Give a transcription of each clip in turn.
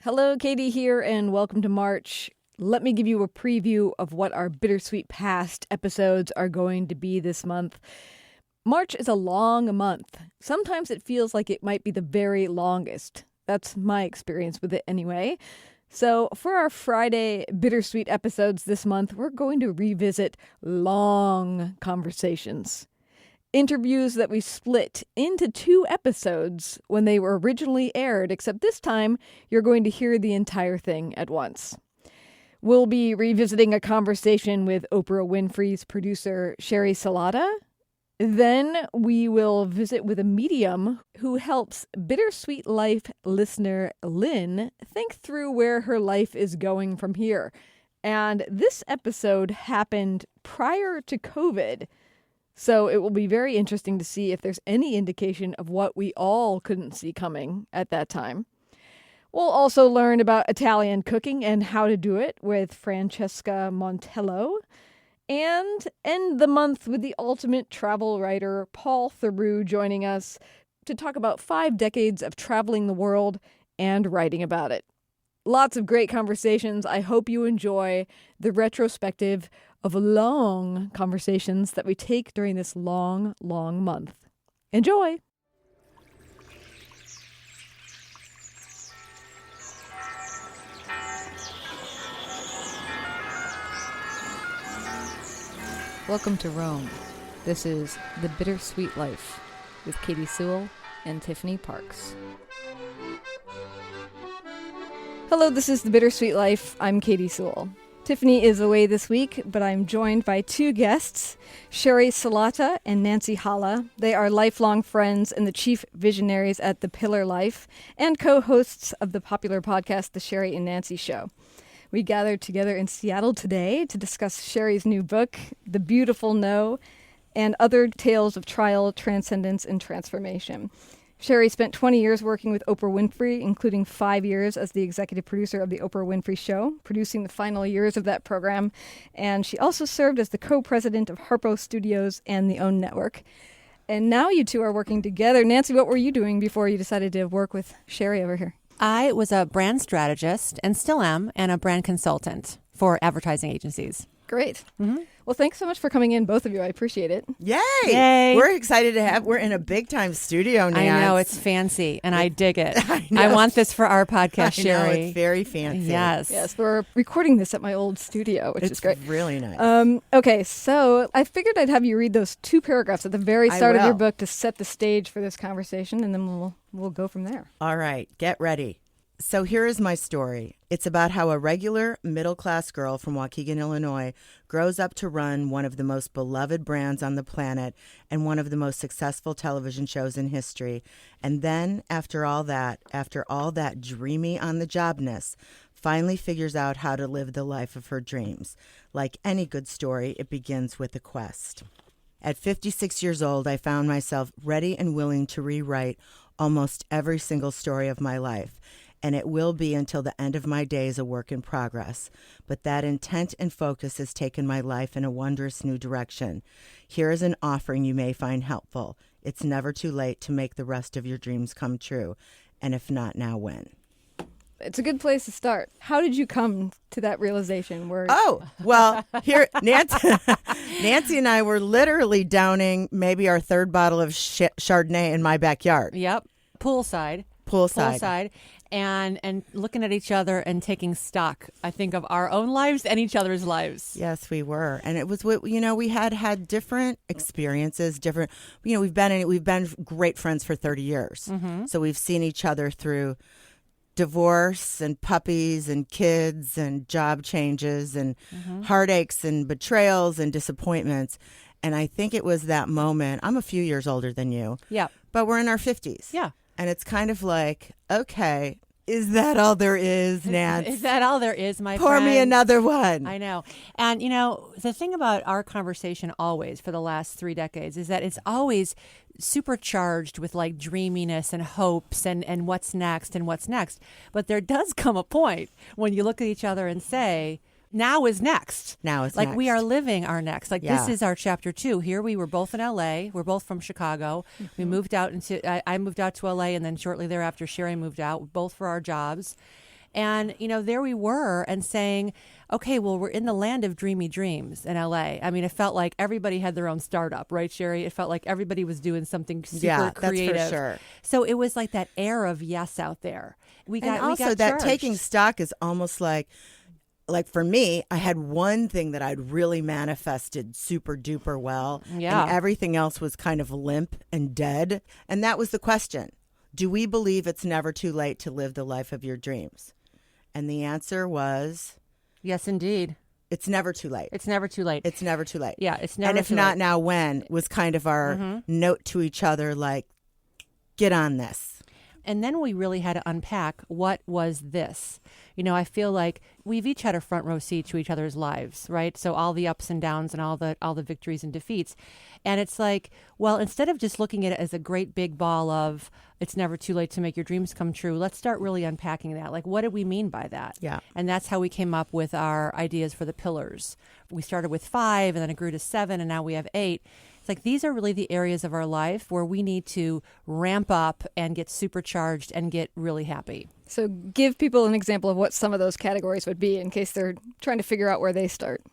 Hello, Katie here, and welcome to March. Let me give you a preview of what our Bittersweet Past episodes are going to be this month. March is a long month. Sometimes it feels like it might be the very longest. That's my experience with it anyway. So for our Friday Bittersweet episodes this month, we're going to revisit long conversations. Interviews that we split into 2 episodes when they were originally aired, except this time you're going to hear the entire thing at once. We'll be revisiting a conversation with Oprah Winfrey's producer, Sheri Salata. Then we will visit with a medium who helps Bittersweet Life listener Lynn think through where her life is going from here. And this episode happened prior to COVID, so it will be very interesting to see if there's any indication of what we all couldn't see coming at that time. We'll also learn about Italian cooking and how to do it with Francesca Montello, and end the month with the ultimate travel writer, Paul Theroux, joining us to talk about 5 decades of traveling the world and writing about it. Lots of great conversations. I hope you enjoy the retrospective of long conversations that we take during this long, long month. Enjoy! Welcome to Rome. This is The Bittersweet Life with Katie Sewell and Tiffany Parks. Hello, this is The Bittersweet Life. I'm Katie Sewell. Tiffany is away this week, but I'm joined by 2 guests, Sheri Salata and Nancy Hala. They are lifelong friends and the chief visionaries at The Pillar Life and co-hosts of the popular podcast, The Sheri and Nancy Show. We gathered together in Seattle today to discuss Sheri's new book, The Beautiful No, and other tales of trial, transcendence, and transformation. Sheri spent 20 years working with Oprah Winfrey, including 5 years as the executive producer of the Oprah Winfrey Show, producing the final years of that program. And she also served as the co-president of Harpo Studios and the OWN Network. And now you two are working together. Nancy, what were you doing before you decided to work with Sheri over here? I was a brand strategist, and still am, and a brand consultant for advertising agencies. Great. Mm-hmm. Well, thanks so much for coming in, both of you. I appreciate it. Yay! Yay! We're excited to have. We're in a big time studio now. I know, it's fancy, and I dig it. I want this for our podcast, I know, Sheri. it's very fancy. Yes, we're recording this at my old studio, which is great. It's really nice. Okay, so I figured I'd have you read those 2 paragraphs at the very start of your book to set the stage for this conversation, and then we'll go from there. All right, get ready. So here is my story. It's about how a regular middle-class girl from Waukegan, Illinois, grows up to run one of the most beloved brands on the planet and one of the most successful television shows in history. And then, after all that dreamy on-the-jobness, finally figures out how to live the life of her dreams. Like any good story, it begins with a quest. At 56 years old, I found myself ready and willing to rewrite almost every single story of my life. And it will be until the end of my days a work in progress. But that intent and focus has taken my life in a wondrous new direction. Here is an offering you may find helpful. It's never too late to make the rest of your dreams come true. And if not, now when? It's a good place to start. How did you come to that realization? Here, Nancy and I were literally downing maybe our 3rd bottle of Chardonnay in my backyard. Yep, poolside. And looking at each other and taking stock, I think, of our own lives and each other's lives. Yes, we were. And it was, we had different experiences, we've been great friends for 30 years. Mm-hmm. So we've seen each other through divorce and puppies and kids and job changes and heartaches and betrayals and disappointments. And I think it was that moment. I'm a few years older than you. Yeah. But we're in our 50s. Yeah. And it's kind of like, okay, is that all there is, Nance? Is that all there is, my friend? Pour me another one. I know. And, the thing about our conversation always for the last 3 decades is that it's always supercharged with like dreaminess and hopes and what's next and what's next. But there does come a point when you look at each other and say, now is next. Now is like next. We are living our next. Like this is our chapter 2. Here we were both in LA. We're both from Chicago. Mm-hmm. We moved out I moved out to LA, and then shortly thereafter Sheri moved out, both for our jobs. And, there we were and saying, okay, well, we're in the land of dreamy dreams in LA. I mean, it felt like everybody had their own startup, right, Sheri? It felt like everybody was doing something super creative. That's for sure. So it was like that air of yes out there. We got that charged. Taking stock is almost like for me, I had one thing that I'd really manifested super duper well. Yeah. And everything else was kind of limp and dead. And that was the question. Do we believe it's never too late to live the life of your dreams? And the answer was... Yes, indeed. It's never too late. It's never too late. It's never too late. Yeah, it's never too late. And if not now, when was kind of our note to each other, like, get on this. And then we really had to unpack what was this. I feel like we've each had a front row seat to each other's lives, right? So all the ups and downs and all the victories and defeats. And it's like, well, instead of just looking at it as a great big ball of it's never too late to make your dreams come true, let's start really unpacking that. Like, what did we mean by that? Yeah. And that's how we came up with our ideas for the pillars. We started with 5 and then it grew to 7 and now we have 8. It's like these are really the areas of our life where we need to ramp up and get supercharged and get really happy. So give people an example of what some of those categories would be in case they're trying to figure out where they start.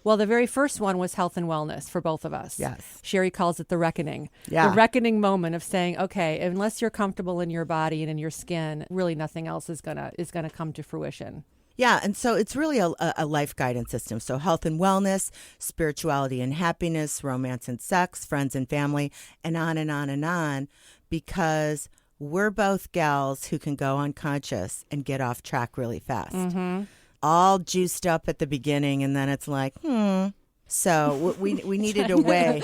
Well, the very first one was health and wellness for both of us. Yes. Sheri calls it the reckoning. Yeah. The reckoning moment of saying, okay, unless you're comfortable in your body and in your skin, really nothing else is gonna come to fruition. Yeah, and so it's really a life guidance system. So health and wellness, spirituality and happiness, romance and sex, friends and family, and on and on and on, because we're both gals who can go unconscious and get off track really fast. Mm-hmm. All juiced up at the beginning, and then it's like, So we needed a way.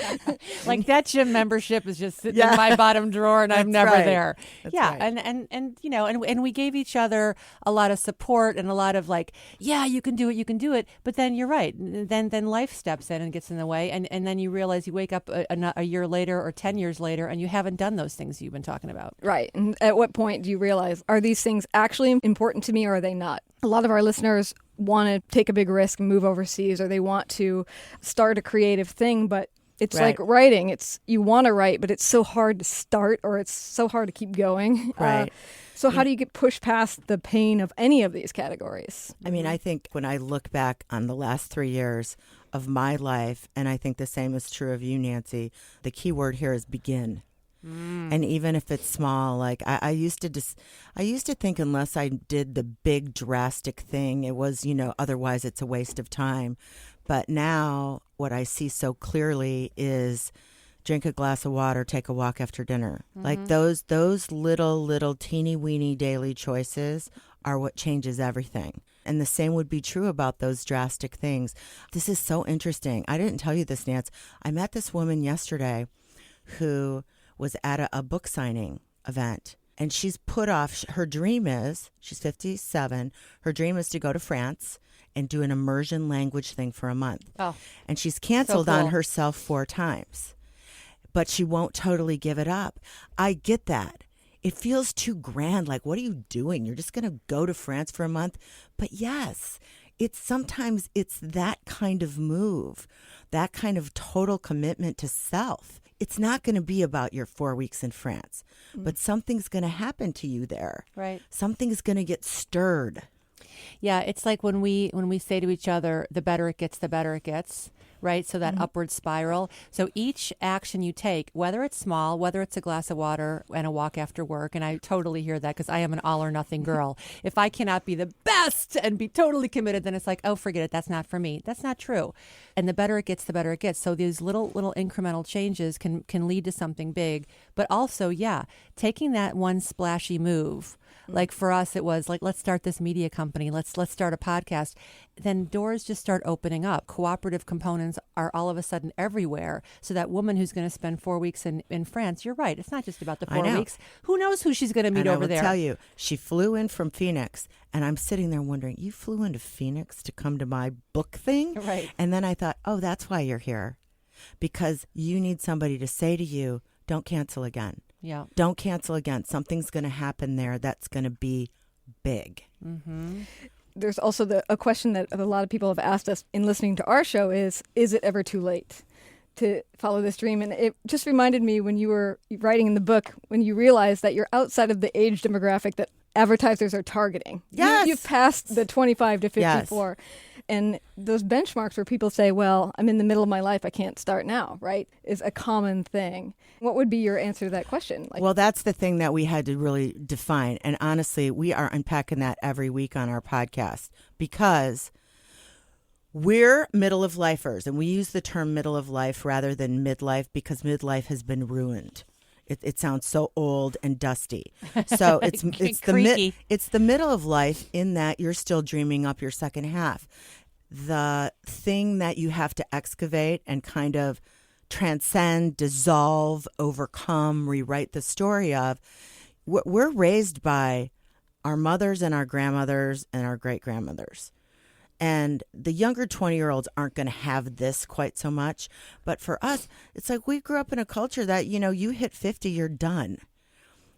Like that gym membership is just sitting in my bottom drawer and I'm never there. That's yeah. right. And we gave each other a lot of support and a lot of like, yeah, you can do it. But then you're right. Then life steps in and gets in the way. And then you realize you wake up a year later or 10 years later and you haven't done those things you've been talking about. Right. And at what point do you realize, are these things actually important to me or are they not? A lot of our listeners want to take a big risk and move overseas, or they want to start a creative thing, but it's like writing. It's you want to write, but it's so hard to start, or it's so hard to keep going. Right. So how do you get pushed past the pain of any of these categories? I mean, I think when I look back on the last 3 years of my life, and I think the same is true of you, Nancy, the key word here is begin. And even if it's small, like I used to think unless I did the big drastic thing, it was, otherwise it's a waste of time. But now what I see so clearly is drink a glass of water, take a walk after dinner. Like those little teeny weeny daily choices are what changes everything. And the same would be true about those drastic things. This is so interesting. I didn't tell you this, Nance. I met this woman yesterday who was at a book signing event, and she's put off, her dream is, she's 57, her dream is to go to France and do an immersion language thing for a month. Oh, and she's canceled so cool. on herself 4 times, but she won't totally give it up. I get that. It feels too grand. Like, what are you doing? You're just going to go to France for a month? But yes, sometimes it's that kind of move, that kind of total commitment to self. It's not going to be about your 4 weeks in France, but something's going to happen to you there. Right. Something's going to get stirred. Yeah, it's like when we say to each other, the better it gets, the better it gets, right? So that upward spiral. So each action you take, whether it's small, whether it's a glass of water and a walk after work, and I totally hear that because I am an all or nothing girl. If I cannot be the best and be totally committed, then it's like, oh, forget it. That's not for me. That's not true. And the better it gets, the better it gets. So these little incremental changes can lead to something big. But also, yeah, taking that one splashy move. Like for us, it was like, let's start this media company. Let's start a podcast. Then doors just start opening up. Cooperative components are all of a sudden everywhere. So that woman who's going to spend 4 weeks in France, you're right. It's not just about the 4 weeks. Who knows who she's going to meet over there? I will tell you, she flew in from Phoenix, and I'm sitting there wondering, you flew into Phoenix to come to my book thing? Right. And then I thought, oh, that's why you're here. Because you need somebody to say to you, don't cancel again. Yeah. Don't cancel again. Something's going to happen there that's going to be big. Mm-hmm. There's also a question that a lot of people have asked us in listening to our show is it ever too late to follow this dream? And it just reminded me when you were writing in the book, when you realized that you're outside of the age demographic that advertisers are targeting. Yes. You've passed the 25 to 54. Yes. And those benchmarks where people say, well, I'm in the middle of my life, I can't start now, right, is a common thing. What would be your answer to that question? Well, that's the thing that we had to really define. And honestly, we are unpacking that every week on our podcast because we're middle of lifers. And we use the term middle of life rather than midlife because midlife has been ruined. It sounds so old and dusty. So it's the middle of life in that you're still dreaming up your second half. The thing that you have to excavate and kind of transcend, dissolve, overcome, rewrite the story of, we're raised by our mothers and our grandmothers and our great-grandmothers. And the younger 20-year-olds aren't going to have this quite so much. But for us, it's like we grew up in a culture that, you hit 50, you're done.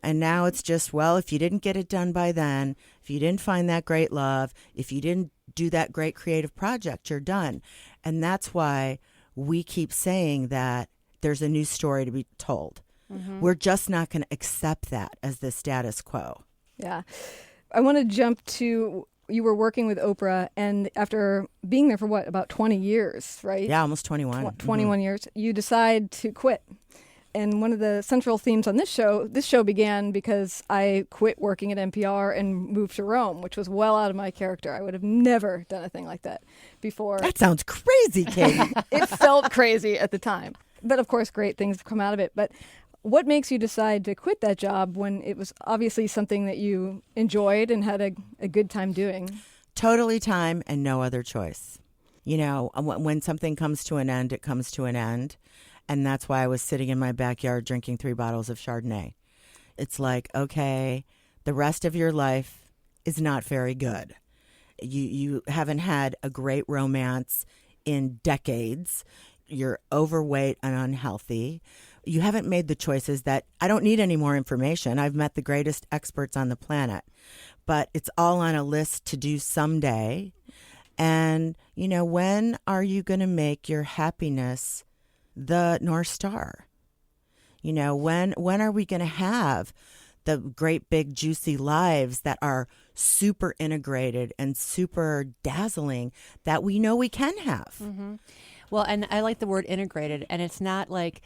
And now it's just, well, if you didn't get it done by then, if you didn't find that great love, if you didn't do that great creative project, you're done. And that's why we keep saying that there's a new story to be told. Mm-hmm. We're just not going to accept that as the status quo. Yeah. I want to jump to... You were working with Oprah, and after being there for about 20 years, right? Yeah, almost 21. 21 years, you decide to quit. And one of the central themes on this show began because I quit working at NPR and moved to Rome, which was well out of my character. I would have never done a thing like that before. That sounds crazy, Katie. It felt crazy at the time. But of course, great things have come out of it. But what makes you decide to quit that job when it was obviously something that you enjoyed and had a good time doing? Totally time and no other choice. When something comes to an end, it comes to an end. And that's why I was sitting in my backyard drinking 3 bottles of Chardonnay. It's like, okay, the rest of your life is not very good. You haven't had a great romance in decades. You're overweight and unhealthy. You haven't made the choices that I don't need any more information. I've met the greatest experts on the planet, but it's all on a list to do someday. And, when are you going to make your happiness the North Star? When are we going to have the great big juicy lives that are super integrated and super dazzling that we know we can have? Mm-hmm. Well, and I like the word integrated, and it's not like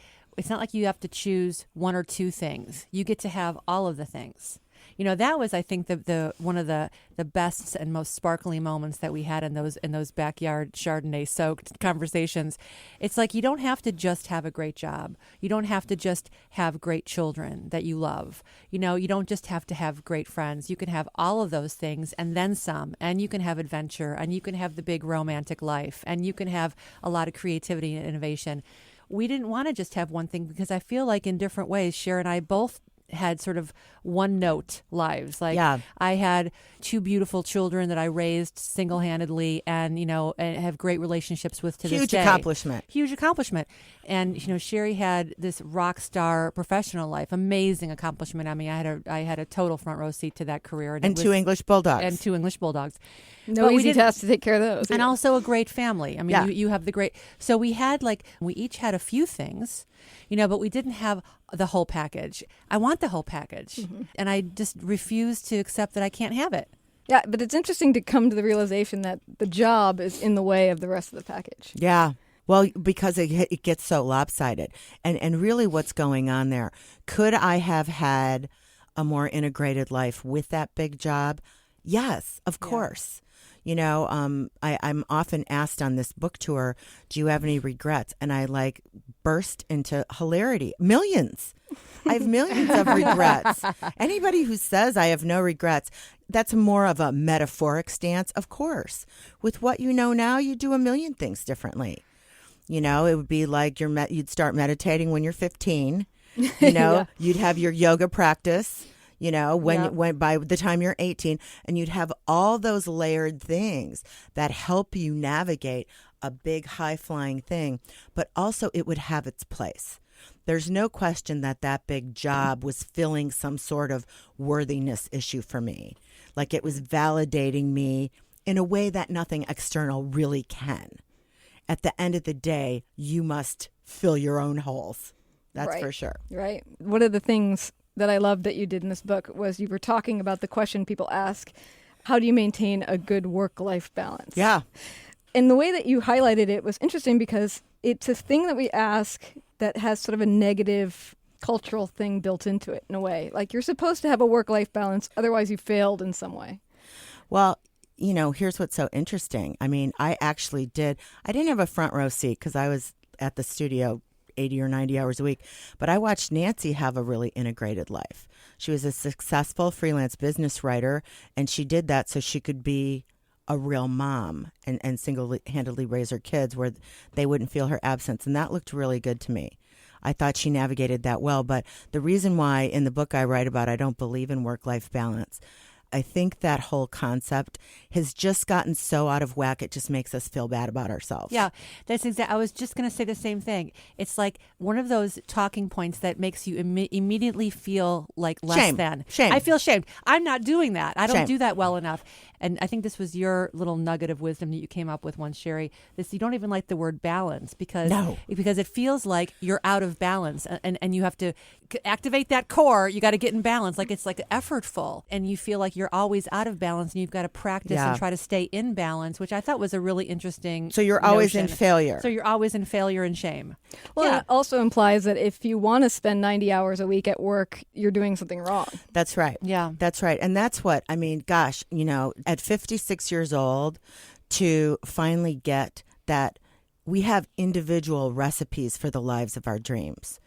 you have to choose one or two things. You get to have all of the things. That was, I think, the one of the best and most sparkling moments that we had in those backyard Chardonnay-soaked conversations. It's like you don't have to just have a great job. You don't have to just have great children that you love. You don't just have to have great friends. You can have all of those things and then some. And you can have adventure, and you can have the big romantic life, and you can have a lot of creativity and innovation. We didn't want to just have one thing because I feel like in different ways, Sheri and I both had sort of one-note lives. I had 2 beautiful children that I raised single-handedly and have great relationships with to this day. Huge accomplishment. And, Sheri had this rock star professional life, amazing accomplishment. I mean, I had a total front row seat to that career. And 2 English Bulldogs. And 2 English Bulldogs. No easy task to take care of those. And also a great family. I mean, you have the great... So we each had a few things, but we didn't have the whole package. I want the whole package. Mm-hmm. And I just refuse to accept that I can't have it. Yeah, but it's interesting to come to the realization that the job is in the way of the rest of the package. Yeah. Well, because it gets so lopsided. And really what's going on there, could I have had a more integrated life with that big job? Yes, of course. I'm often asked on this book tour, do you have any regrets? And I burst into hilarity. Millions. I have millions of regrets. Anybody who says I have no regrets, that's more of a metaphoric stance. Of course. With what you know now, you do a million things differently. It would be like you'd start meditating when you're 15. You'd have your yoga practice. When by the time you're 18, and you'd have all those layered things that help you navigate a big high-flying thing, but also it would have its place. There's no question that big job was filling some sort of worthiness issue for me. Like it was validating me in a way that nothing external really can. At the end of the day, you must fill your own holes. That's right. For sure. Right. What are the things that I loved that you did in this book was you were talking about the question people ask, how do you maintain a good work-life balance? Yeah. And the way that you highlighted it was interesting because it's a thing that we ask that has sort of a negative cultural thing built into it in a way. Like you're supposed to have a work-life balance, otherwise you failed in some way. Well, here's what's so interesting. I mean, I didn't have a front row seat because I was at the studio 80 or 90 hours a week, but I watched Nancy have a really integrated life. She was a successful freelance business writer, and she did that so she could be a real mom and single-handedly raise her kids where they wouldn't feel her absence. And that looked really good to me. I thought she navigated that well. But the reason why in the book I write about I don't believe in work-life balance, I think that whole concept has just gotten so out of whack, it just makes us feel bad about ourselves. Yeah, that's exactly. I was just going to say the same thing. It's like one of those talking points that makes you immediately feel like less than. Shame. I feel shamed. I'm not doing that. I don't Shame. do that well enough. And I think this was your little nugget of wisdom that you came up with once, Sheri. This, you don't even like the word balance because it feels like you're out of balance and you have to activate that core. You got to get in balance. Like it's like effortful and you feel like you're always out of balance and you've got to practice and try to stay in balance, which I thought was a really interesting So you're always in failure. So you're always in failure and shame. Well, it also implies that if you want to spend 90 hours a week at work, you're doing something wrong. That's right. Yeah. That's right. And that's what, I mean, gosh, at 56 years old, to finally get that we have individual recipes for the lives of our dreams.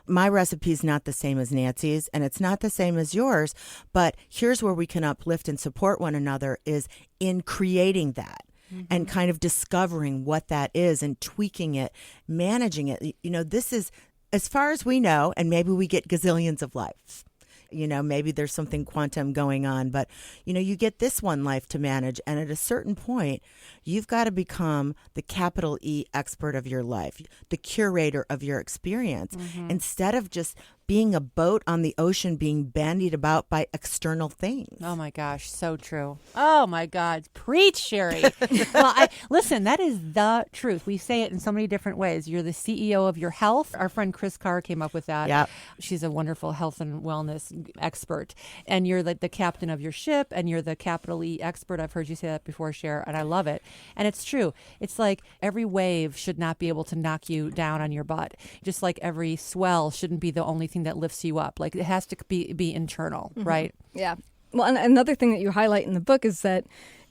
My recipe is not the same as Nancy's, and it's not the same as yours, but here's where we can uplift and support one another is in creating that. Mm-hmm. And kind of discovering what that is and tweaking it, managing it. This is, as far as we know, and maybe we get gazillions of lives. Maybe there's something quantum going on, but, you get this one life to manage. And at a certain point, you've got to become the capital E expert of your life, the curator of your experience, instead of just being a boat on the ocean being bandied about by external things. Oh, my gosh. So true. Oh, my God. Preach, Sheri. Well, listen, that is the truth. We say it in so many different ways. You're the CEO of your health. Our friend Chris Carr came up with that. Yep. She's a wonderful health and wellness expert. And you're like the captain of your ship, and you're the capital E expert. I've heard you say that before, Sheri, and I love it. And it's true. It's like every wave should not be able to knock you down on your butt. Just like every swell shouldn't be the only thing that lifts you up. Like it has to be internal, right? Yeah. Well, and another thing that you highlight in the book is that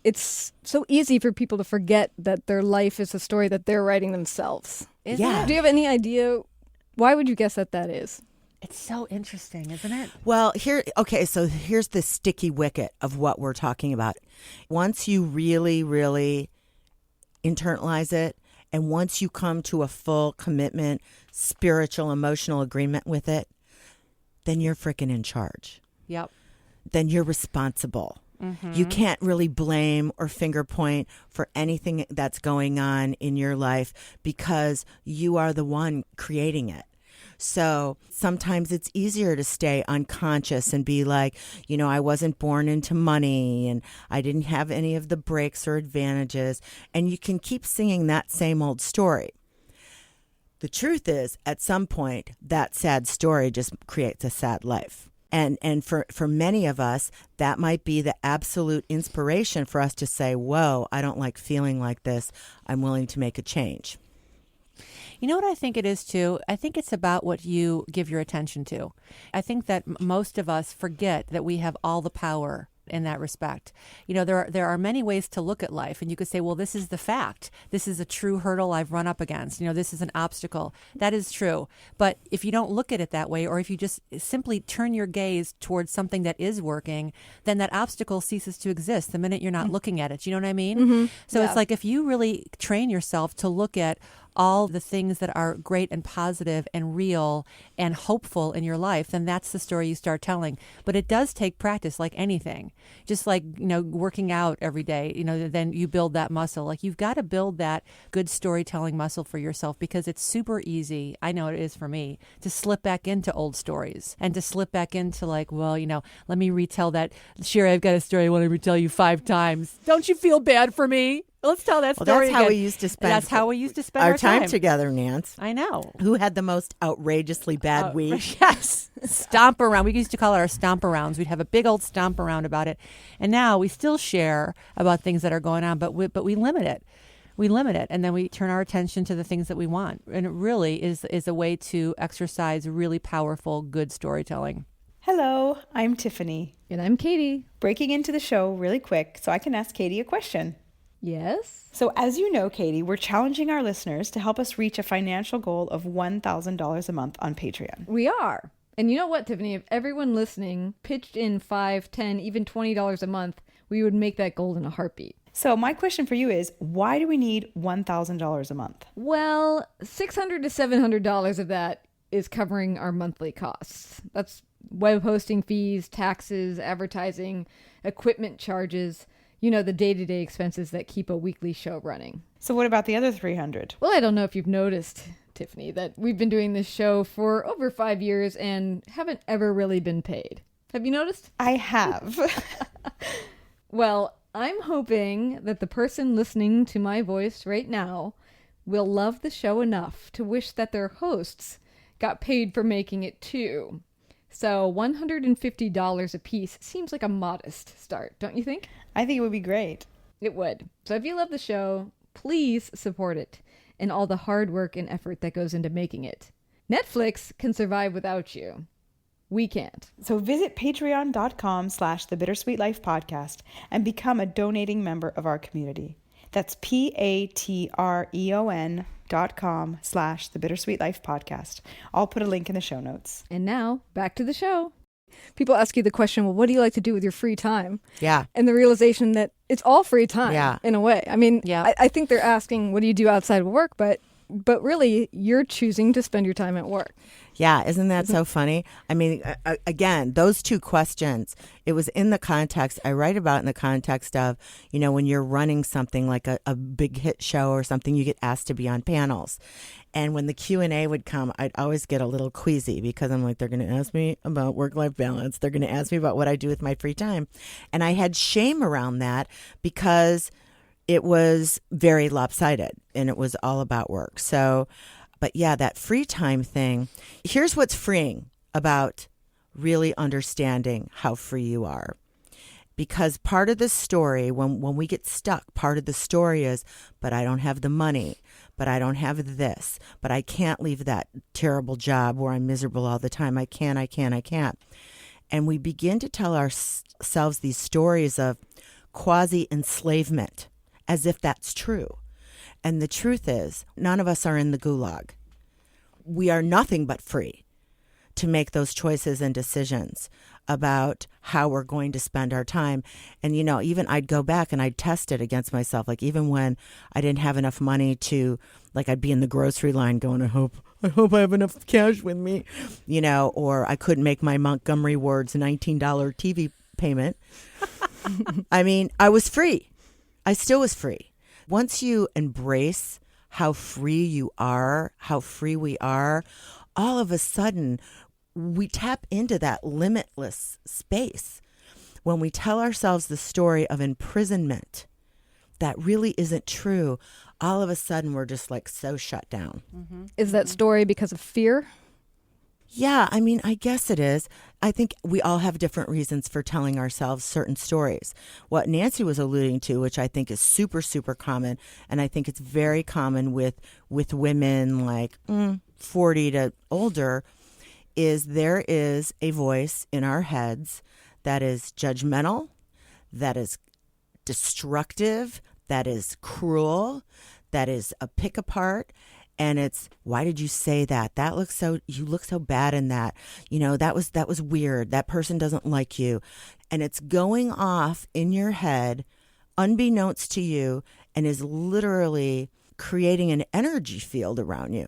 it's so easy for people to forget that their life is a story that they're writing themselves. Isn't it? Do you have any idea? Why would you guess that is? It's so interesting, isn't it? Well, so here's the sticky wicket of what we're talking about. Once you really, really internalize it, and once you come to a full commitment, spiritual, emotional agreement with it, then you're freaking in charge. Yep. Then you're responsible. Mm-hmm. You can't really blame or finger point for anything that's going on in your life because you are the one creating it. So sometimes it's easier to stay unconscious and be like, I wasn't born into money and I didn't have any of the breaks or advantages. And you can keep singing that same old story. The truth is, at some point, that sad story just creates a sad life. And for many of us, that might be the absolute inspiration for us to say, whoa, I don't like feeling like this. I'm willing to make a change. You know what I think it is, too? I think it's about what you give your attention to. I think that most of us forget that we have all the power in that respect. There are many ways to look at life, and you could say, well, this is the fact. This is a true hurdle I've run up against. This is an obstacle. That is true. But if you don't look at it that way, or if you just simply turn your gaze towards something that is working, then that obstacle ceases to exist the minute you're not looking at it. You know what I mean? Mm-hmm. So it's like if you really train yourself to look at all the things that are great and positive and real and hopeful in your life, then that's the story you start telling. But it does take practice, like anything. Just like, working out every day, then you build that muscle. Like you've got to build that good storytelling muscle for yourself because it's super easy. I know it is for me to slip back into old stories and to slip back into like, well, let me retell that. Sheri, I've got a story I want to retell you 5 times. Don't you feel bad for me? Let's tell that Well, story that's how again. we used to spend. That's how we used to spend our our time together, Nance. I know. Who had the most outrageously bad week? Yes. Stomp around. We used to call it our stomp arounds. We'd have a big old stomp around about it. And now we still share about things that are going on, but we limit it. We limit it, and then we turn our attention to the things that we want. And it really is a way to exercise really powerful, good storytelling. Hello, I'm Tiffany. And I'm Katie. Breaking into the show really quick so I can ask Katie a question. Yes? So as you know, Katie, we're challenging our listeners to help us reach a financial goal of $1,000 a month on Patreon. We are. And you know what, Tiffany? If everyone listening pitched in $5, $10, even $20 a month, we would make that goal in a heartbeat. So my question for you is, why do we need $1,000 a month? Well, $600 to $700 of that is covering our monthly costs. That's web hosting fees, taxes, advertising, equipment charges, you know, the day-to-day expenses that keep a weekly show running. So what about the other 300? Well, I don't know if you've noticed, Tiffany, that we've been doing this show for over 5 years and haven't ever really been paid. Have you noticed? I have. Well, I'm hoping that the person listening to my voice right now will love the show enough to wish that their hosts got paid for making it too. So $150 a piece seems like a modest start, don't you think? I think it would be great. It would. So if you love the show, please support it and all the hard work and effort that goes into making it. Netflix can survive without you. We can't. So visit patreon.com/The Bittersweet Life Podcast and become a donating member of our community. That's patreon.com/The Bittersweet Life Podcast. I'll put a link in the show notes. And now, back to the show. People ask you the question, well, what do you like to do with your free time? Yeah. And the realization that it's all free time in a way. I mean, Yeah. I think they're asking, what do you do outside of work? But really, you're choosing to spend your time at work. Yeah, isn't that so funny? I mean, again, those two questions, it was in the context, I write about in the context of, you know, when you're running something like a big hit show or something, you get asked to be on panels. And when the Q&A would come, I'd always get a little queasy because I'm like, they're going to ask me about work-life balance. They're going to ask me about what I do with my free time. And I had shame around that because it was very lopsided and it was all about work. So, but yeah, that free time thing, here's what's freeing about really understanding how free you are. Because part of the story, when we get stuck, part of the story is, but I don't have the money, but I don't have this, but I can't leave that terrible job where I'm miserable all the time. I can't. And we begin to tell ourselves these stories of quasi-enslavement as if that's true. And the truth is, none of us are in the gulag. We are nothing but free to make those choices and decisions about how we're going to spend our time. And, you know, even I'd go back and I'd test it against myself. Like even when I didn't have enough money to, like I'd be in the grocery line going, I hope I have enough cash with me, you know, or I couldn't make my Montgomery Ward's $19 TV payment. I mean, I was free. I still was free. Once you embrace how free you are, how free we are, all of a sudden we tap into that limitless space. When we tell ourselves the story of imprisonment that really isn't true, all of a sudden we're just like so shut down. Mm-hmm. Is that story because of fear? Yeah, I mean, I guess it is. I think we all have different reasons for telling ourselves certain stories. What Nancy was alluding to, which I think is super, super common, and I think it's very common with women like 40 to older, is there is a voice in our heads that is judgmental, that is destructive, that is cruel, that is a pick apart. And it's, why did you say that? You look so bad in that. You know, that was weird. That person doesn't like you. And it's going off in your head, unbeknownst to you, and is literally creating an energy field around you.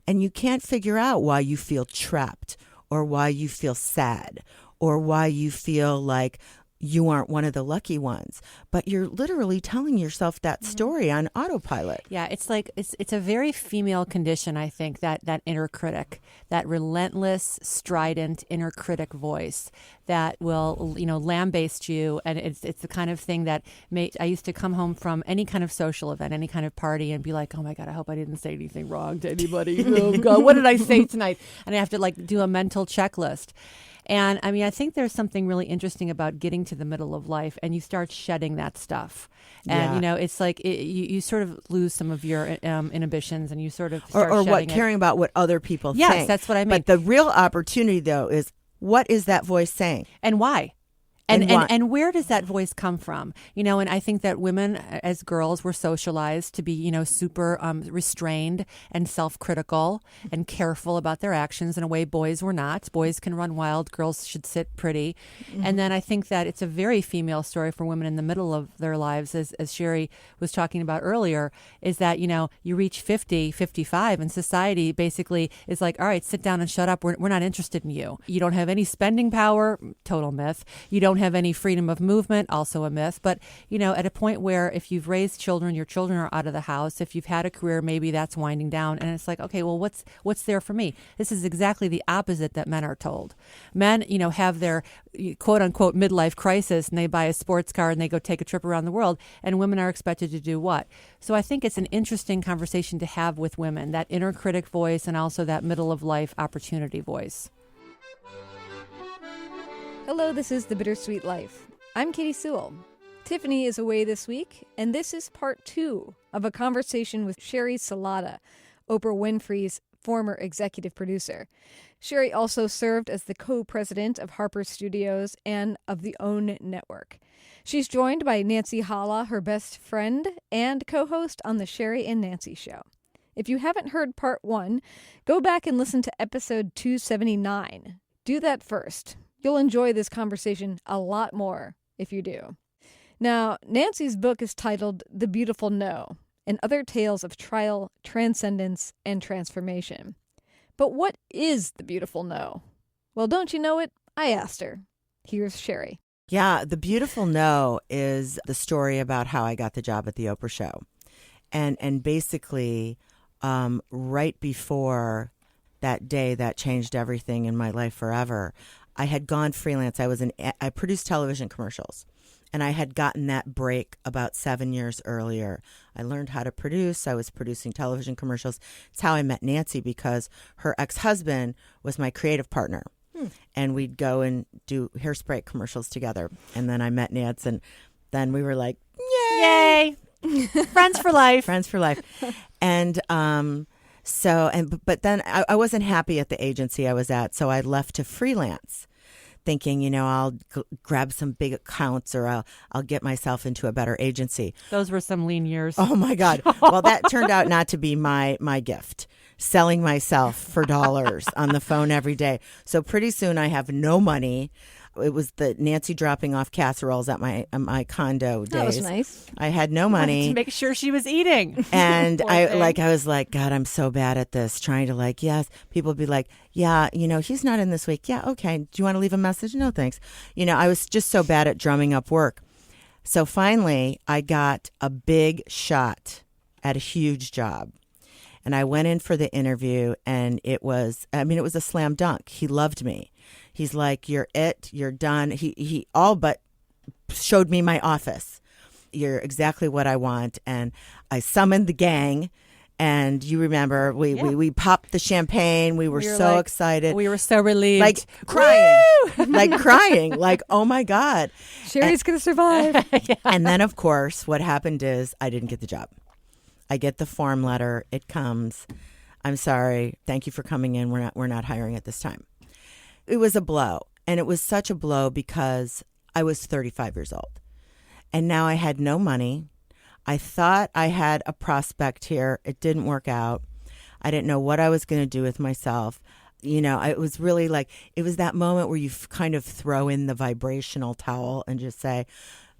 And you can't figure out why you feel trapped or why you feel sad or why you feel like you aren't one of the lucky ones, but you're literally telling yourself that story on autopilot. Yeah, it's like it's a very female condition, I think, that inner critic, that relentless, strident inner critic voice that will, lambaste you. And it's the kind of thing that I used to come home from any kind of social event, any kind of party, and be like, oh my God, I hope I didn't say anything wrong to anybody. Oh God, what did I say tonight? And I have to do a mental checklist. And I mean, I think there's something really interesting about getting to the middle of life and you start shedding that stuff. And, it's like you sort of lose some of your inhibitions and you sort of start or shedding caring about what other people think. Yes, that's what I mean. But the real opportunity, though, is what is that voice saying? And why? And where does that voice come from? And I think that women as girls were socialized to be, super restrained and self-critical and careful about their actions in a way boys were not. Boys can run wild. Girls should sit pretty. Mm-hmm. And then I think that it's a very female story for women in the middle of their lives, as Sheri was talking about earlier, is that, you reach 50, 55 and society basically is like, all right, sit down and shut up. We're not interested in you. You don't have any spending power. Total myth. You don't have any freedom of movement, also a myth. But, at a point where if you've raised children, your children are out of the house. If you've had a career, maybe that's winding down. And it's like, okay, well, what's there for me? This is exactly the opposite that men are told. Men, have their quote unquote midlife crisis and they buy a sports car and they go take a trip around the world. And women are expected to do what? So I think it's an interesting conversation to have with women, that inner critic voice and also that middle of life opportunity voice. Hello, this is The Bittersweet Life. I'm Katie Sewell. Tiffany is away this week, and this is part 2 of a conversation with Sheri Salata, Oprah Winfrey's former executive producer. Sheri also served as the co-president of Harper's Studios and of the OWN Network. She's joined by Nancy Hala, her best friend, and co-host on the Sheri and Nancy Show. If you haven't heard part 1, go back and listen to episode 279. Do that first. You'll enjoy this conversation a lot more if you do. Now, Nancy's book is titled The Beautiful No, and Other Tales of Trial, Transcendence, and Transformation. But what is the beautiful no? Well, don't you know it? I asked her. Here's Sheri. Yeah, The Beautiful No is the story about how I got the job at the Oprah Show. And basically, right before that day that changed everything in my life forever, I had gone freelance. I produced television commercials, and I had gotten that break about 7 years earlier. I learned how to produce. I was producing television commercials. It's how I met Nancy, because her ex-husband was my creative partner, and we'd go and do hairspray commercials together. And then I met Nancy, and then we were like, yay! Friends for life. Friends for life. And but then I wasn't happy at the agency I was at, so I left to freelance, thinking, I'll grab some big accounts or I'll get myself into a better agency. Those were some lean years. Oh my God! Well, that turned out not to be my gift. Selling myself for dollars on the phone every day. So pretty soon I have no money. It was the Nancy dropping off casseroles at my condo days. That was nice. I had no money. To make sure she was eating. And I was like, God, I'm so bad at this. Trying to yes. People would be like, yeah, he's not in this week. Yeah, okay. Do you want to leave a message? No, thanks. I was just so bad at drumming up work. So finally, I got a big shot at a huge job. And I went in for the interview, and it was a slam dunk. He loved me. He's like, you're it, you're done. He all but showed me my office. You're exactly what I want. And I summoned the gang. And you remember, we popped the champagne. We were so excited. We were so relieved. Like crying. Like, oh my God. Sheri's going to survive. Yeah. And then, of course, what happened is I didn't get the job. I get the form letter. It comes. I'm sorry. Thank you for coming in. We're not hiring at this time. It was a blow. And it was such a blow because I was 35 years old. And now I had no money. I thought I had a prospect here. It didn't work out. I didn't know what I was going to do with myself. It was really it was that moment where you kind of throw in the vibrational towel and just say,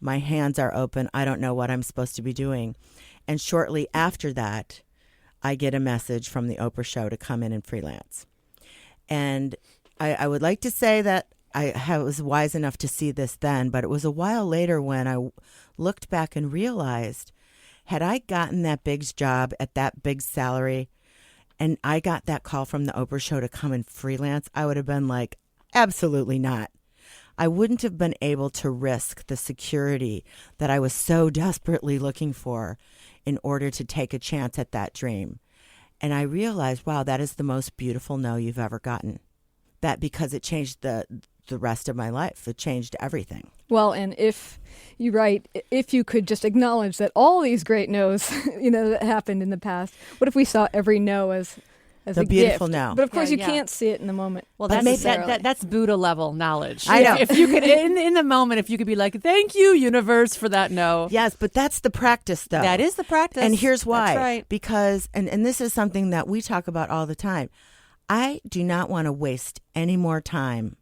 my hands are open. I don't know what I'm supposed to be doing. And shortly after that, I get a message from the Oprah Show to come in and freelance. And I would like to say that I was wise enough to see this then, but it was a while later when I looked back and realized, had I gotten that big job at that big salary and I got that call from the Oprah show to come and freelance, I would have been like, absolutely not. I wouldn't have been able to risk the security that I was so desperately looking for in order to take a chance at that dream. And I realized, wow, that is the most beautiful no you've ever gotten. That because it changed the rest of my life. It changed everything. Well, and if you could just acknowledge that all these great no's, that happened in the past, what if we saw every no as the a beautiful gift? no? But of course, you can't see it in the moment. Well, that's Buddha level knowledge. I know. If you could, in the moment, if you could be like, "Thank you, universe, for that no." Yes, but that's the practice, though. That is the practice, and here's why. That's right. Because, and this is something that we talk about all the time. I do not want to waste any more time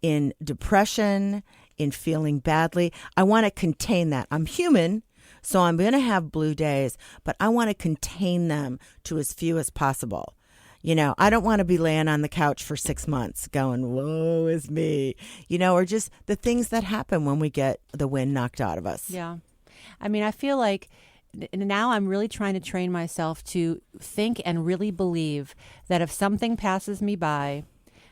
in depression, in feeling badly. I want to contain that. I'm human, so I'm going to have blue days, but I want to contain them to as few as possible. I don't want to be laying on the couch for 6 months going, woe is me, or just the things that happen when we get the wind knocked out of us. Yeah. I mean, I feel like now I'm really trying to train myself to think and really believe that if something passes me by,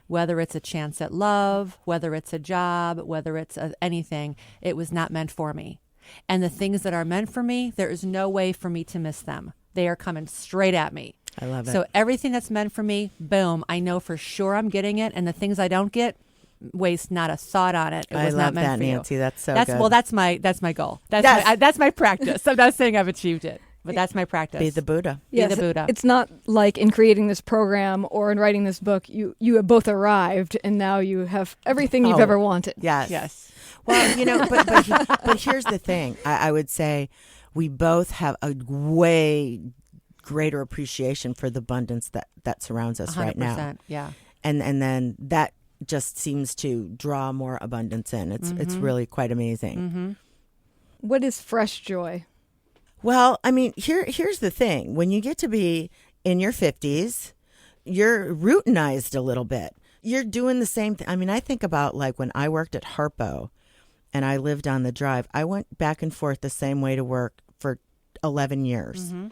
whether it's a chance at love, whether it's a job, whether it's anything, it was not meant for me. And the things that are meant for me, there is no way for me to miss them. They are coming straight at me. I love it. So everything that's meant for me, boom, I know for sure I'm getting it. And the things I don't get, waste not a thought on it. It was not meant for you. Nancy. That's so good. Well, that's my goal. That's my practice. I'm not saying I've achieved it, but that's my practice. Be the Buddha. Yes, Be the Buddha. It's not like in creating this program or in writing this book, you have both arrived and now you have everything you've ever wanted. Yes. Well, but here's the thing. I would say we both have a way greater appreciation for the abundance that surrounds us 100%, right now. Yeah. And then that just seems to draw more abundance in. It's really quite amazing. Mm-hmm. What is fresh joy? Well, I mean, here's the thing. When you get to be in your 50s, you're routinized a little bit. You're doing the same thing. I mean, I think about like when I worked at Harpo and I lived on the drive, I went back and forth the same way to work for 11 years. Mm-hmm.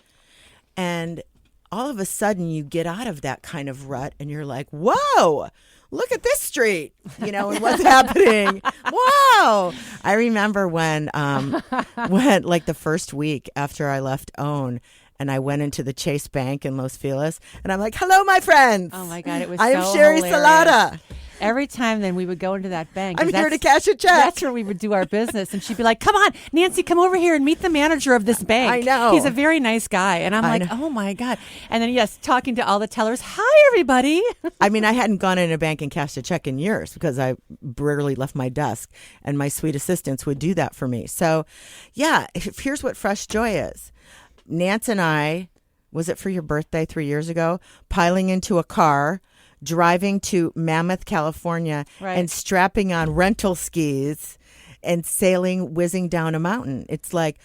And all of a sudden you get out of that kind of rut and you're like, whoa, look at this street, and what's happening. Wow. I remember when like the first week after I left OWN and I went into the Chase Bank in Los Feliz and I'm like, hello, my friends. Oh my God. It was I am so Sheri hilarious. Salata. Every time then we would go into that bank. I'm here to cash a check. That's where we would do our business. And she'd be like, come on, Nancy, come over here and meet the manager of this bank. I know. He's a very nice guy. And I'm like, oh my God. And then, yes, talking to all the tellers. Hi, everybody. I mean, I hadn't gone in a bank and cashed a check in years because I rarely left my desk. And my sweet assistants would do that for me. So, yeah, here's what fresh joy is. Nance and I, was it for your birthday 3 years ago, piling into a car, driving to Mammoth, California, right, and strapping on rental skis and whizzing down a mountain. It's like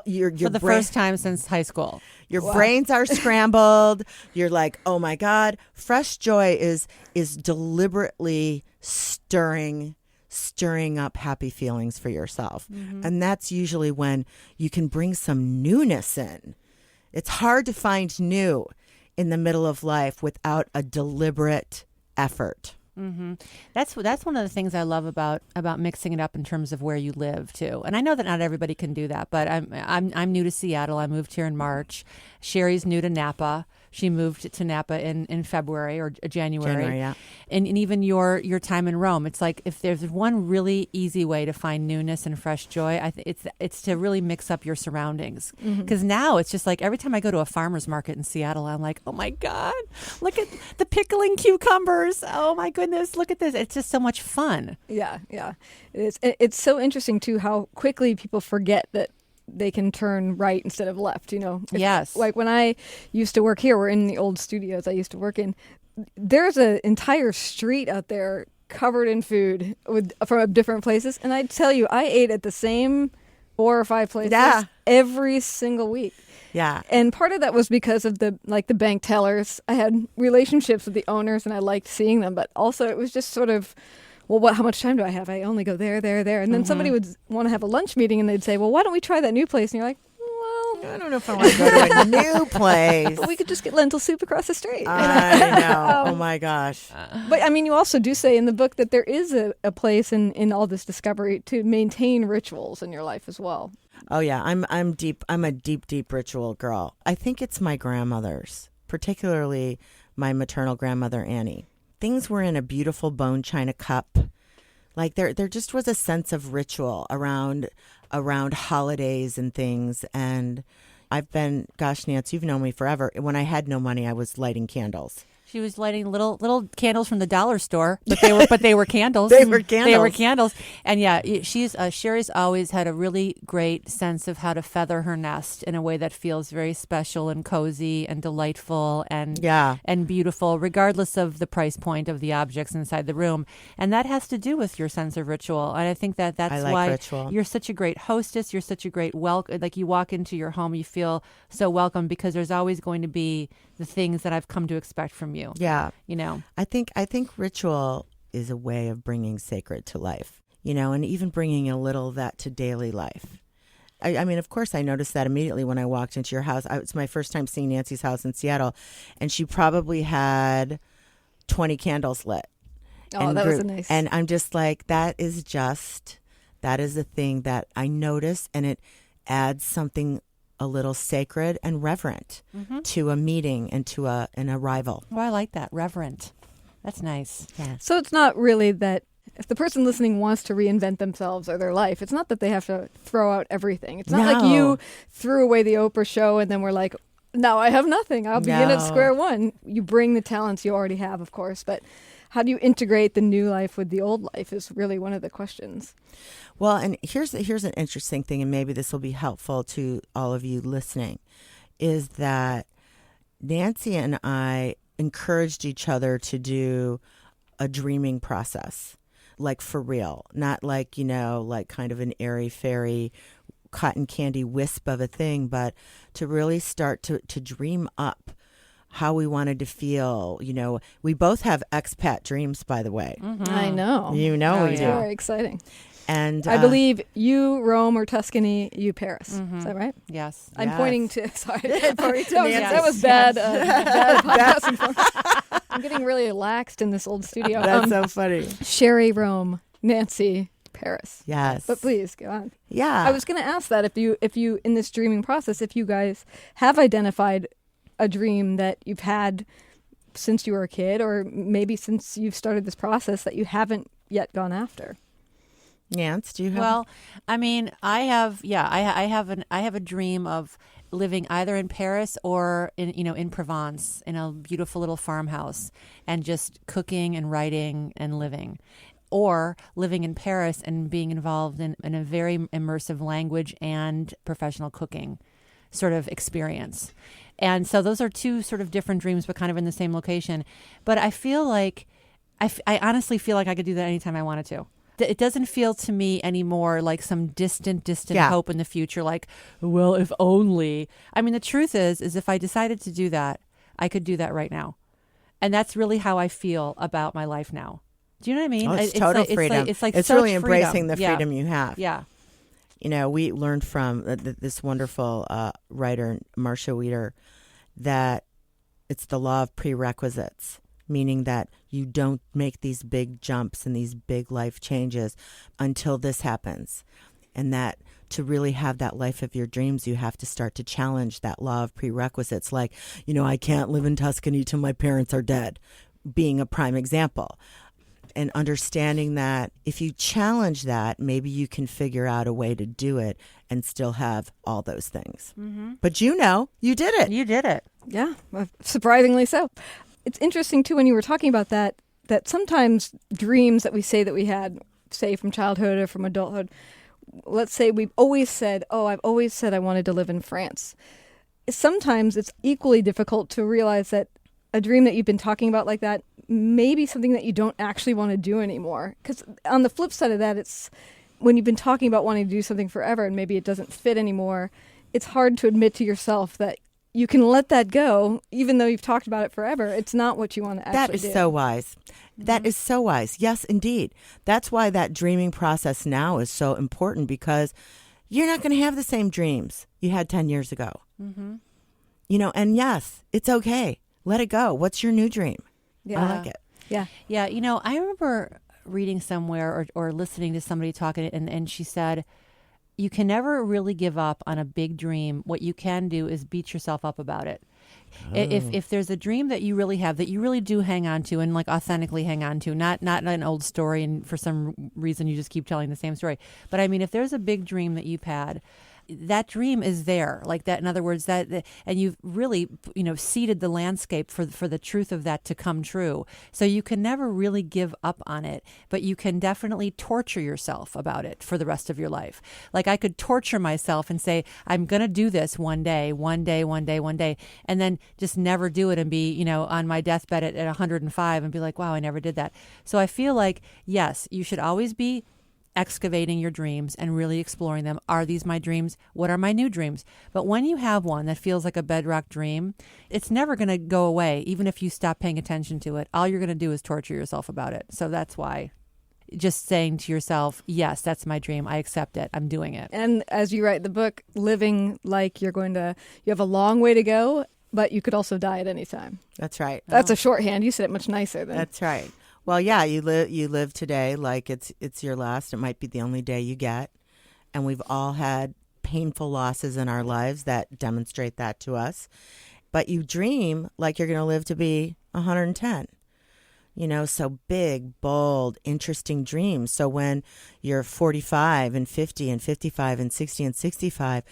your for the first time since high school. Your brains are scrambled. You're like, oh my God. Fresh joy is deliberately stirring up happy feelings for yourself. Mm-hmm. And that's usually when you can bring some newness in. It's hard to find new in the middle of life without a deliberate effort. Mm-hmm. That's one of the things I love about mixing it up in terms of where you live too. And I know that not everybody can do that, but I'm new to Seattle. I moved here in March. Sheri's new to Napa. She moved to Napa in February or January. Yeah. And even your time in Rome, it's like if there's one really easy way to find newness and fresh joy, it's to really mix up your surroundings. Because now it's just like every time I go to a farmer's market in Seattle, I'm like, oh my God, look at the pickling cucumbers. Oh my goodness, look at this. It's just so much fun. Yeah. It's so interesting too how quickly people forget that they can turn right instead of left, Yes. Like when I used to work here, we're in the old studios I used to work in. There's an entire street out there covered in food from different places. And I tell you, I ate at the same 4 or 5 places every single week. Yeah. And part of that was because of the bank tellers. I had relationships with the owners and I liked seeing them, but also it was just sort of well, how much time do I have? I only go there, there, there. And then somebody would want to have a lunch meeting and they'd say, well, why don't we try that new place? And you're like, well, I don't know if I want to go to a new place. we could just get lentil soup across the street. I know. Oh my gosh. But I mean, you also do say in the book that there is a place in all this discovery to maintain rituals in your life as well. Oh yeah, I'm deep. I'm a deep ritual girl. I think it's my grandmother's, particularly my maternal grandmother Annie. Things were in a beautiful bone china cup. Like there just was a sense of ritual around holidays and things. And I've been, gosh, Nancy, you've known me forever. When I had no money, I was lighting candles. She was lighting little candles from the dollar store, but they were candles. They were candles. They were candles. And yeah, Sheri's always had a really great sense of how to feather her nest in a way that feels very special and cozy and delightful and beautiful, regardless of the price point of the objects inside the room. And that has to do with your sense of ritual. And I think that's why ritual. You're such a great hostess. You're such a great like you walk into your home, you feel so welcome because there's always going to be the things that I've come to expect from you. Yeah. You know, I think ritual is a way of bringing sacred to life, you know, and even bringing a little of that to daily life. I mean, of course, I noticed that immediately when I walked into your house. It's my first time seeing Nancy's house in Seattle, and she probably had 20 candles lit. Oh, that was a nice. And I'm just like, that is the thing that I notice, and it adds something a little sacred and reverent to a meeting and to an arrival. Oh, I like that. Reverent. That's nice. Yeah. So it's not really that if the person listening wants to reinvent themselves or their life, it's not that they have to throw out everything. It's not like you threw away the Oprah show and then we're like, now I have nothing. I'll begin at square one. You bring the talents you already have, of course, but how do you integrate the new life with the old life is really one of the questions. Well, and here's an interesting thing, and maybe this will be helpful to all of you listening, is that Nancy and I encouraged each other to do a dreaming process, like for real, not like, you know, like kind of an airy-fairy cotton candy wisp of a thing, but to really start to dream up how we wanted to feel. You know, we both have expat dreams, by the way. I know. You know we do. Very exciting. And I believe you Rome or Tuscany, you Paris. Is that right? Yes. I'm pointing to. Sorry, Pointing to Nancy. that was bad. Bad podcasting for me. I'm getting really relaxed in this old studio. That's so funny. Sheri, Rome, Nancy, Paris. Yes. But please go on. Yeah. I was going to ask that if you in this dreaming process, if you guys have identified a dream that you've had since you were a kid, or maybe since you've started this process that you haven't yet gone after. Nance, do you have? Well, I mean, I have a dream of living either in Paris or in Provence, in a beautiful little farmhouse, and just cooking and writing and living, or living in Paris and being involved in a very immersive language and professional cooking sort of experience. And so those are two sort of different dreams, but kind of in the same location. But I feel like, I honestly feel like I could do that anytime I wanted to. It doesn't feel to me anymore like some distant hope in the future. Like, well, if only. I mean, the truth is if I decided to do that, I could do that right now. And that's really how I feel about my life now. Do you know what I mean? Oh, it's total freedom. It's like it's such really embracing freedom. the freedom you have. Yeah. You know, we learned from this wonderful writer, Marcia Wieder, that it's the law of prerequisites, meaning that you don't make these big jumps and these big life changes until this happens. And that to really have that life of your dreams, you have to start to challenge that law of prerequisites. Like, you know, I can't live in Tuscany till my parents are dead, being a prime example. And understanding that if you challenge that, maybe you can figure out a way to do it and still have all those things. But you know, you did it. You did it. Yeah, surprisingly so. It's interesting, too, when you were talking about that sometimes dreams that we say that we had, say, from childhood or from adulthood, let's say we've always said, I've always said I wanted to live in France. Sometimes it's equally difficult to realize that a dream that you've been talking about like that may be something that you don't actually want to do anymore. Because on the flip side of that, it's when you've been talking about wanting to do something forever and maybe it doesn't fit anymore, it's hard to admit to yourself that you can let that go, even though you've talked about it forever. It's not what you want to actually do. That is so wise. That is so wise. Yes, indeed. That's why that dreaming process now is so important, because you're not going to have the same dreams you had 10 years ago. You know, and yes, it's okay. Let it go. What's your new dream? Yeah. I like it. Yeah. Yeah, you know, I remember reading somewhere or listening to somebody talking, and she said, you can never really give up on a big dream. What you can do is beat yourself up about it. If there's a dream that you really have, that you really do hang on to and like authentically hang on to, not an old story and for some reason you just keep telling the same story. But I mean, if there's a big dream that you've had, that dream is there, like that. In other words, that, and you've really, you know, seeded the landscape for the truth of that to come true. So you can never really give up on it, but you can definitely torture yourself about it for the rest of your life. Like I could torture myself and say, I'm going to do this one day, and then just never do it and be, you know, on my deathbed at 105 and be like, wow, I never did that. So I feel like, yes, you should always be excavating your dreams and really exploring them. Are these my dreams? What are my new dreams? But when you have one that feels like a bedrock dream, it's never going to go away. Even if you stop paying attention to it, all you're going to do is torture yourself about it. So that's why just saying to yourself, yes, that's my dream. I accept it. I'm doing it. And as you write the book, living like you have a long way to go, but you could also die at any time. That's right. That's a shorthand. You said it much nicer than. That's right. Well, yeah, you live today like it's your last. It might be the only day you get. And we've all had painful losses in our lives that demonstrate that to us. But you dream like you're going to live to be 110. You know, so big, bold, interesting dreams. So when you're 45 and 50 and 55 and 60 and 65,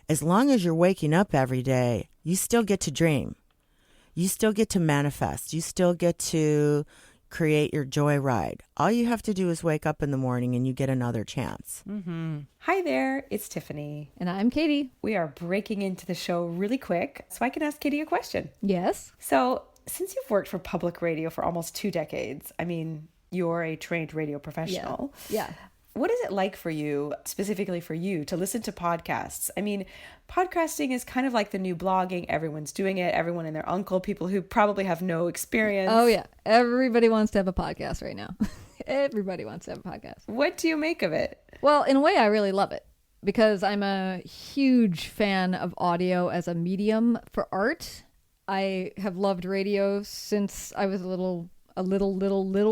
as long as you're waking up every day, you still get to dream. You still get to manifest. You still get to create your joy ride. All you have to do is wake up in the morning and you get another chance. Hi there, it's Tiffany. And I'm Katie. We are breaking into the show really quick so I can ask Katie a question. Yes. So, since you've worked for public radio for almost 2 decades, I mean, you're a trained radio professional. Yeah. What is it like for you, specifically for you, to listen to podcasts? I mean, podcasting is kind of like the new blogging. Everyone's doing it. Everyone and their uncle, people who probably have no experience. Oh, yeah. Everybody wants to have a podcast right now. Everybody wants to have a podcast. What do you make of it? Well, in a way, I really love it because I'm a huge fan of audio as a medium for art. I have loved radio since I was a little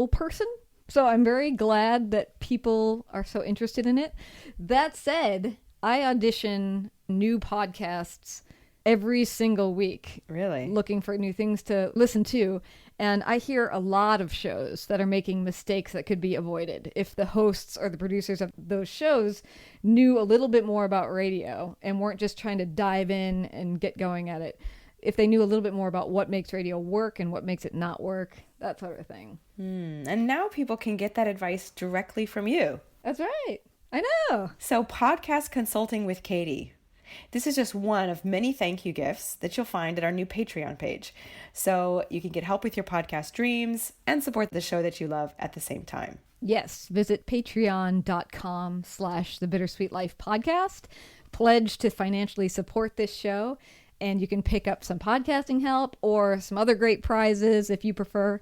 person. So I'm very glad that people are so interested in it. That said, I audition new podcasts every single week. Really? Looking for new things to listen to. And I hear a lot of shows that are making mistakes that could be avoided if the hosts or the producers of those shows knew a little bit more about radio and weren't just trying to dive in and get going at it. If they knew a little bit more about what makes radio work and what makes it not work, that sort of thing. And now people can get that advice directly from you. That's right. I know. So Podcast Consulting with Katie. This is just one of many thank you gifts that you'll find at our new Patreon page. So you can get help with your podcast dreams and support the show that you love at the same time. Yes. Visit patreon.com/The Bittersweet Life Podcast. Pledge to financially support this show. And you can pick up some podcasting help or some other great prizes if you prefer.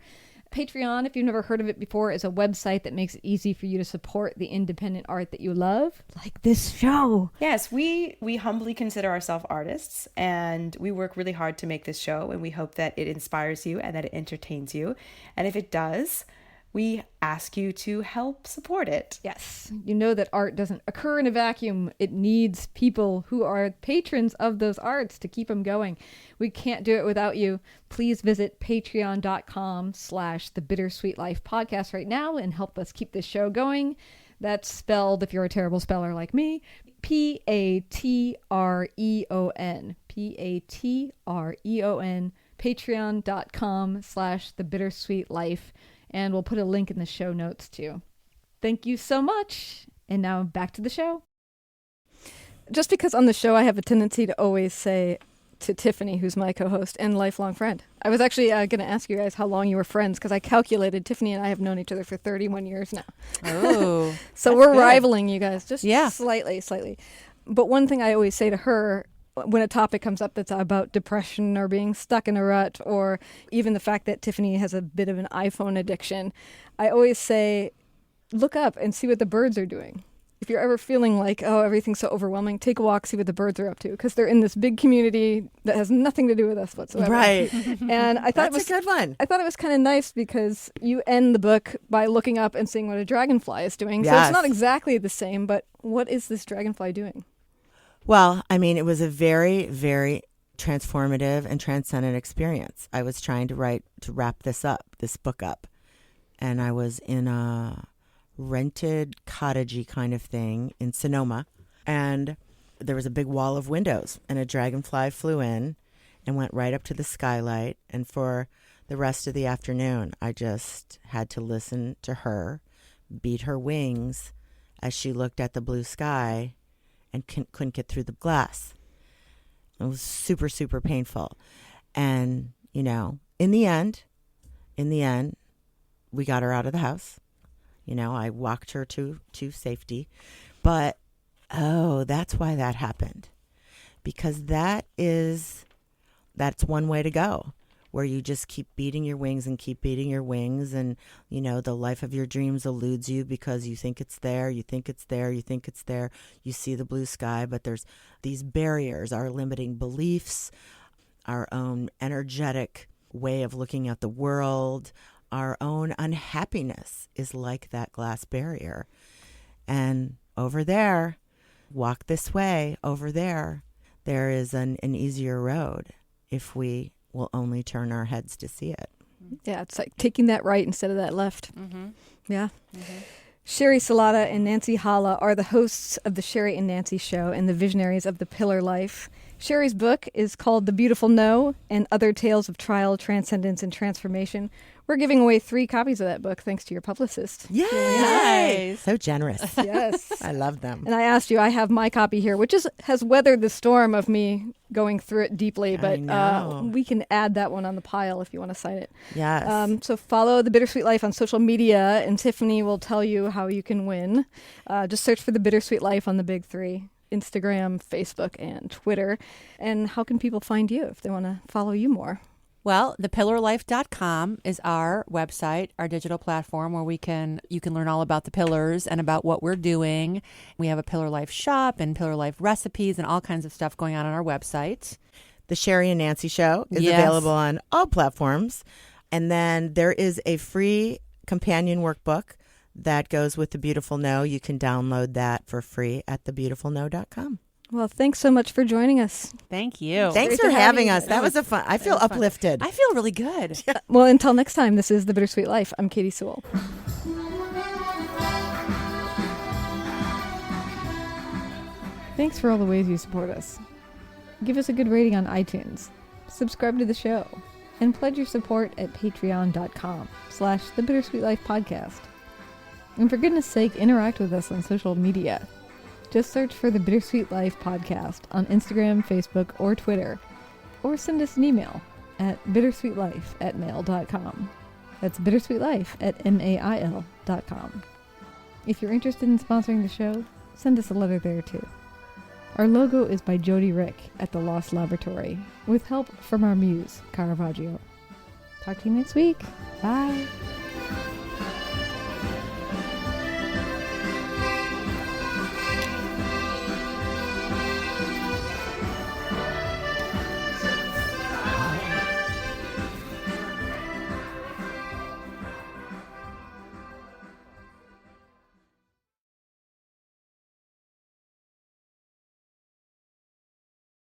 Patreon, if you've never heard of it before, is a website that makes it easy for you to support the independent art that you love, like this show. Yes, we humbly consider ourselves artists, and we work really hard to make this show, and we hope that it inspires you and that it entertains you. And if it does, we ask you to help support it. Yes. You know that art doesn't occur in a vacuum. It needs people who are patrons of those arts to keep them going. We can't do it without you. Please visit patreon.com/The Bittersweet Life Podcast right now and help us keep this show going. That's spelled, if you're a terrible speller like me, Patreon. Patreon. Patreon.com/The Bittersweet Life. And we'll put a link in the show notes too. Thank you so much. And now back to the show. Just because on the show I have a tendency to always say to Tiffany, who's my co-host and lifelong friend. I was actually going to ask you guys how long you were friends because I calculated Tiffany and I have known each other for 31 years now. Oh, so we're rivaling you guys just Yeah. slightly. But one thing I always say to her when a topic comes up that's about depression or being stuck in a rut, or even the fact that Tiffany has a bit of an iPhone addiction, I always say, look up and see what the birds are doing. If you're ever feeling like, oh, everything's so overwhelming, take a walk, see what the birds are up to, because they're in this big community that has nothing to do with us whatsoever. Right. And I thought That's a good one. I thought it was kind of nice because you end the book by looking up and seeing what a dragonfly is doing. So Yes. it's not exactly the same, but what is this dragonfly doing? Well, I mean, it was a very, very transformative and transcendent experience. I was trying to wrap this book up. And I was in a rented cottagey kind of thing in Sonoma. And there was a big wall of windows, and a dragonfly flew in and went right up to the skylight. And for the rest of the afternoon, I just had to listen to her beat her wings as she looked at the blue sky and couldn't get through the glass. It was super, super painful. And, you know, in the end, we got her out of the house. You know, I walked her to safety. But, that's why that happened. Because that's one way to go, where you just keep beating your wings and keep beating your wings. And, you know, the life of your dreams eludes you because you think it's there, you think it's there, you think it's there. You see the blue sky, but there's these barriers, our limiting beliefs, our own energetic way of looking at the world, our own unhappiness is like that glass barrier. And over there, walk this way, over there is an easier road if we will only turn our heads to see it. Yeah, it's like taking that right instead of that left. Mm-hmm. Yeah. Mm-hmm. Sheri Salata and Nancy Hala are the hosts of the Sheri and Nancy Show and the visionaries of the Pillar Life. Sheri's book is called The Beautiful No and Other Tales of Trial, Transcendence, and Transformation. We're giving away 3 copies of that book thanks to your publicist. Yay! Nice. So generous. Yes. I love them. And I asked you, I have my copy here, which has weathered the storm of me going through it deeply, but we can add that one on the pile if you want to cite it. Yes. So follow The Bittersweet Life on social media, and Tiffany will tell you how you can win. Just search for The Bittersweet Life on the big 3, Instagram, Facebook, and Twitter. And how can people find you if they want to follow you more? Well, thepillarlife.com is our website, our digital platform where you can learn all about the pillars and about what we're doing. We have a Pillar Life shop and Pillar Life recipes and all kinds of stuff going on our website. The Sheri and Nancy Show is Yes. available on all platforms. And then there is a free companion workbook that goes with The Beautiful No. You can download that for free at thebeautifulno.com. Well, thanks so much for joining us. Thank you. Thanks great for to have having you. us. That was a fun. I feel was fun. uplifted. I feel really good. Well, until next time, this is The Bittersweet Life. I'm Katie Sewell. Thanks for all the ways you support us. Give us a good rating on iTunes, subscribe to the show, and pledge your support at patreon.com/The Bittersweet Life Podcast. And for goodness sake, interact with us on social media. Just search for The Bittersweet Life Podcast on Instagram, Facebook, or Twitter. Or send us an email at bittersweetlife@mail.com. That's bittersweetlife@mail.com. If you're interested in sponsoring the show, send us a letter there too. Our logo is by Jody Rick at the Lost Laboratory, with help from our muse, Caravaggio. Talk to you next week. Bye.